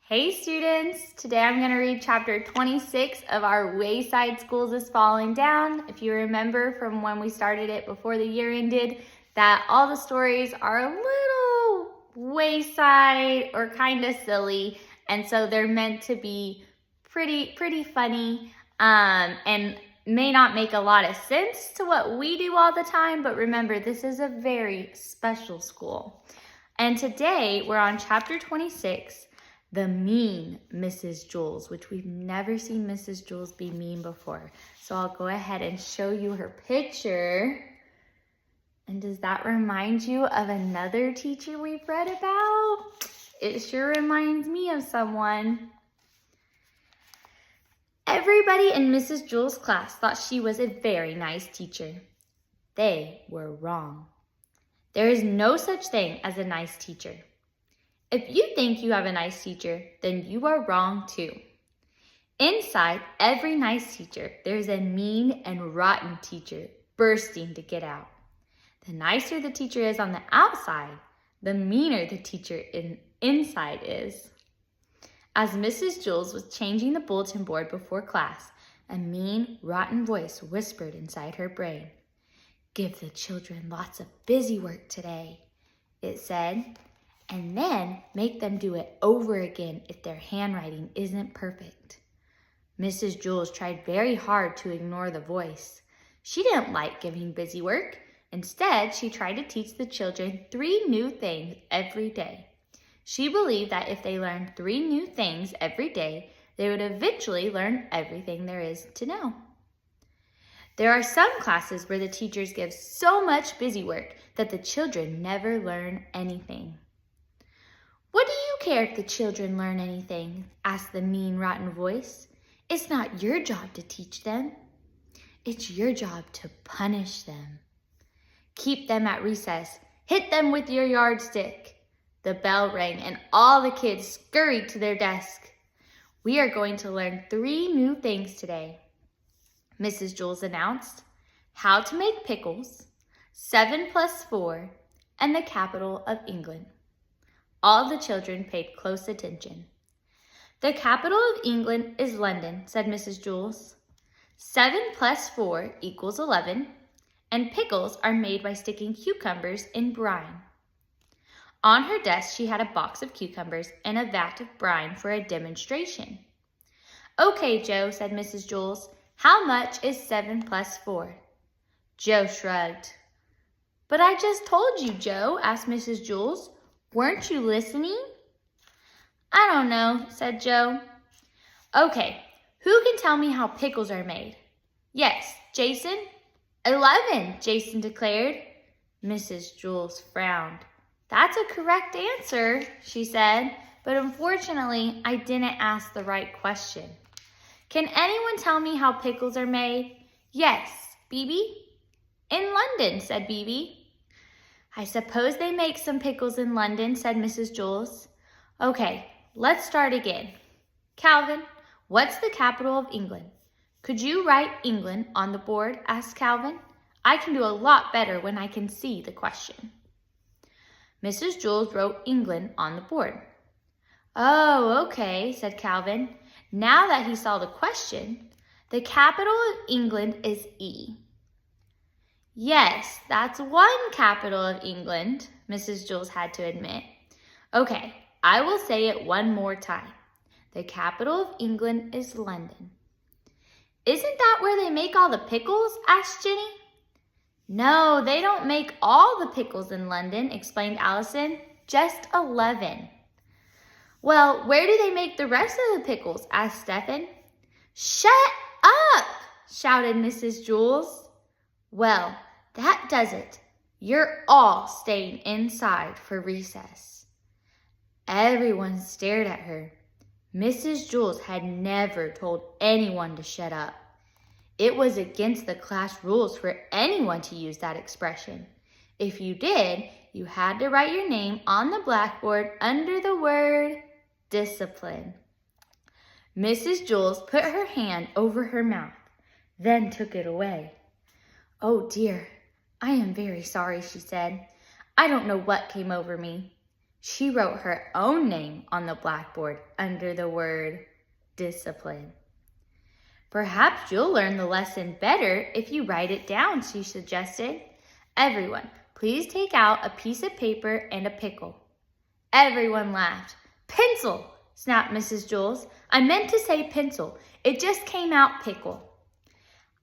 Hey students, today I'm going to read chapter 26 of our Wayside Schools is Falling Down. If you remember from when we started it before the year ended, that all the stories are a little wayside or kind of silly, and so they're meant to be pretty funny and may not make a lot of sense to what we do all the time, but remember, this is a very special school. And today we're on chapter 26, The Mean Mrs. Jules, which we've never seen Mrs. Jules be mean before. So I'll go ahead and show you her picture. And does that remind you of another teacher we've read about? It sure reminds me of someone. Everybody in Mrs. Jules' class thought she was a very nice teacher. They were wrong. There is no such thing as a nice teacher. If you think you have a nice teacher, then you are wrong too. Inside every nice teacher, there's a mean and rotten teacher bursting to get out. The nicer the teacher is on the outside, the meaner the teacher inside is. As Mrs. Jules was changing the bulletin board before class, a mean, rotten voice whispered inside her brain. "Give the children lots of busy work today," it said. "And then make them do it over again if their handwriting isn't perfect." Mrs. Jules tried very hard to ignore the voice. She didn't like giving busy work. Instead, she tried to teach the children 3 new things every day. She believed that if they learned 3 new things every day, they would eventually learn everything there is to know. There are some classes where the teachers give so much busy work that the children never learn anything. "What do you care if the children learn anything?" asked the mean, rotten voice. "It's not your job to teach them. It's your job to punish them. Keep them at recess. Hit them with your yardstick." The bell rang and all the kids scurried to their desk. "We are going to learn 3 new things today," Mrs. Jules announced. "How to make pickles, 7 plus 4, and the capital of England." All the children paid close attention. "The capital of England is London," said Mrs. Jules. 7 plus 4 equals 11, and pickles are made by sticking cucumbers in brine. On her desk, she had a box of cucumbers and a vat of brine for a demonstration. "Okay, Joe," said Mrs. Jules. "How much is 7 plus 4? Joe shrugged. "But I just told you, Joe," asked Mrs. Jules. "Weren't you listening?" "I don't know," said Joe. "Okay, who can tell me how pickles are made?" "Yes, Jason." 11, Jason declared. Mrs. Jules frowned. "That's a correct answer," she said, "but unfortunately, I didn't ask the right question. Can anyone tell me how pickles are made?" "Yes, Bibi." "In London," said Bibi. "I suppose they make some pickles in London," said Mrs. Jules. "Okay, let's start again. Calvin, what's the capital of England?" "Could you write England on the board?" asked Calvin. "I can do a lot better when I can see the question." Mrs. Jules wrote England on the board. "Oh, okay," said Calvin. Now that he saw the question, "The capital of England is E." "Yes, that's one capital of England," Mrs. Jules had to admit. "Okay, I will say it one more time. The capital of England is London." "Isn't that where they make all the pickles?" asked Jenny. "No, they don't make all the pickles in London," explained Allison. "Just 11. "Well, where do they make the rest of the pickles?" asked Stephen. "Shut up!" shouted Mrs. Jules. "Well, that does it. You're all staying inside for recess." Everyone stared at her. Mrs. Jules had never told anyone to shut up. It was against the class rules for anyone to use that expression. If you did, you had to write your name on the blackboard under the word discipline. Mrs. Jules put her hand over her mouth, then took it away. "Oh dear, I am very sorry," she said. "I don't know what came over me." She wrote her own name on the blackboard under the word discipline. Perhaps you'll learn the lesson better if you write it down, she suggested. Everyone, please take out a piece of paper and a pickle. Everyone laughed. Pencil, snapped Mrs. Jules. I meant to say pencil. It just came out pickle.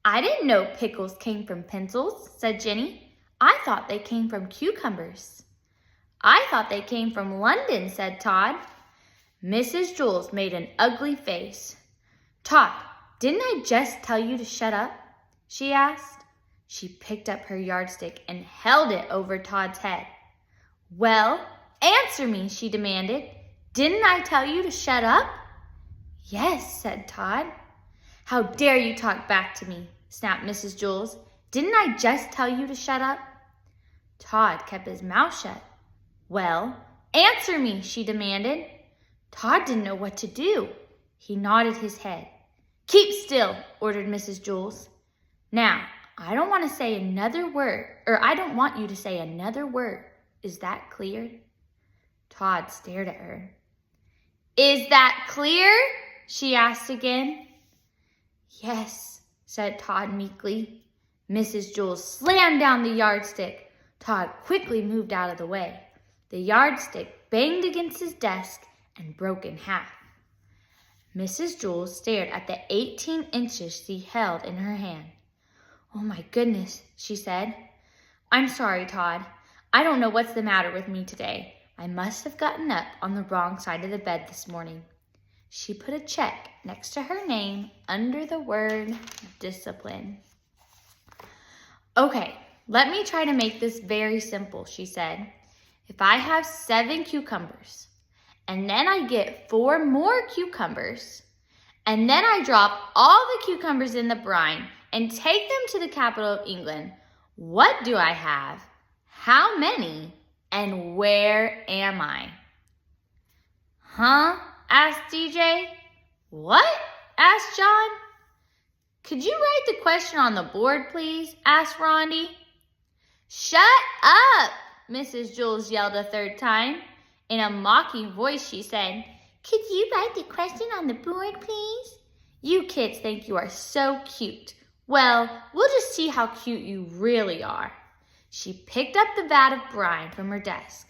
I didn't know pickles came from pencils, said Jenny. I thought they came from cucumbers. I thought they came from London, said Todd. Mrs. Jules made an ugly face. Todd, didn't I just tell you to shut up? She asked. She picked up her yardstick and held it over Todd's head. Well, answer me, she demanded. Didn't I tell you to shut up? Yes, said Todd. How dare you talk back to me, snapped Mrs. Jules. Didn't I just tell you to shut up? Todd kept his mouth shut. Well, answer me, she demanded. Todd didn't know what to do. He nodded his head. Keep still, ordered Mrs. Jules. Now, I don't want to say another word, or I don't want you to say another word. Is that clear? Todd stared at her. Is that clear? She asked again. Yes, said Todd meekly. Mrs. Jules slammed down the yardstick. Todd quickly moved out of the way. The yardstick banged against his desk and broke in half. Mrs. Jules stared at the 18 inches she held in her hand. Oh my goodness, she said. I'm sorry, Todd. I don't know what's the matter with me today. I must have gotten up on the wrong side of the bed this morning. She put a check next to her name under the word discipline. Okay, let me try to make this very simple, she said. If I have 7 cucumbers, and then I get 4 more cucumbers, and then I drop all the cucumbers in the brine and take them to the capital of England, what do I have? How many? And where am I? Huh? Asked DJ. What? Asked John. Could you write the question on the board, please? Asked Rondi. Shut up! Mrs. Jules yelled a third time. In a mocking voice, she said, could you write the question on the board, please? You kids think you are so cute. Well, we'll just see how cute you really are. She picked up the vat of brine from her desk.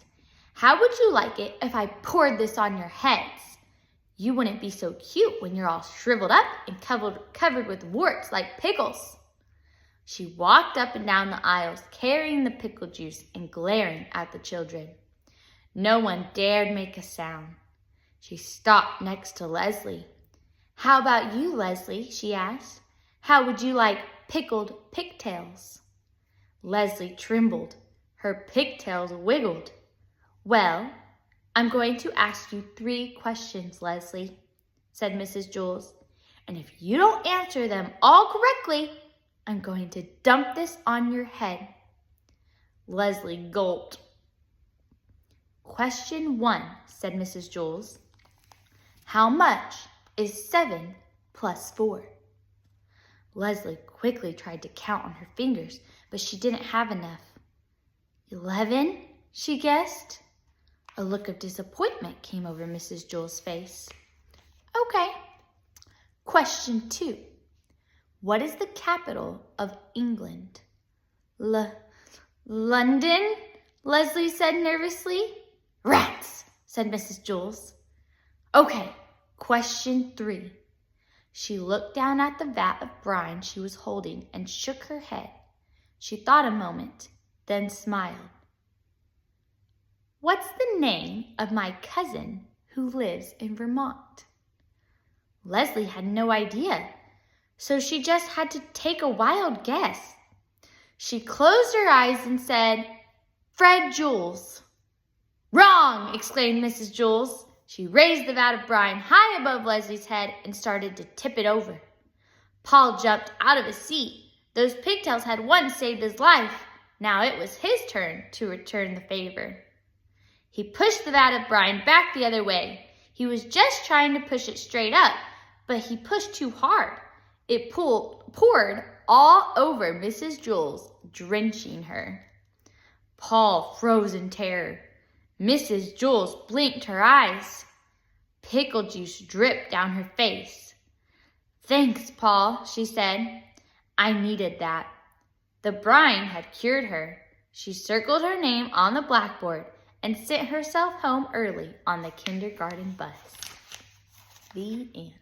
How would you like it if I poured this on your heads? You wouldn't be so cute when you're all shriveled up and covered with warts like pickles. She walked up and down the aisles, carrying the pickle juice and glaring at the children. No one dared make a sound. She stopped next to Leslie. How about you, Leslie? She asked. How would you like pickled pigtails? Leslie trembled. Her pigtails wiggled. Well, I'm going to ask you 3 questions, Leslie, said Mrs. Jules. And if you don't answer them all correctly, I'm going to dump this on your head. Leslie gulped. Question 1, said Mrs. Jules. How much is 7 plus 4? Leslie quickly tried to count on her fingers, but she didn't have enough. 11, she guessed. A look of disappointment came over Mrs. Jules' face. Okay. Question 2. What is the capital of England? London, Leslie said nervously. Rats, said Mrs. Jules. Okay, question 3. She looked down at the vat of brine she was holding and shook her head. She thought a moment, then smiled. What's the name of my cousin who lives in Vermont? Leslie had no idea, so she just had to take a wild guess. She closed her eyes and said, Fred Jules. Wrong, exclaimed Mrs. Jules. She raised the vat of brine high above Leslie's head and started to tip it over. Paul jumped out of his seat. Those pigtails had once saved his life. Now it was his turn to return the favor. He pushed the vat of brine back the other way. He was just trying to push it straight up, but he pushed too hard. It poured all over Mrs. Jules, drenching her. Paul froze in terror. Mrs. Jules blinked her eyes. Pickle juice dripped down her face. "Thanks, Paul," she said. "I needed that." The brine had cured her. She circled her name on the blackboard and sent herself home early on the kindergarten bus. The end.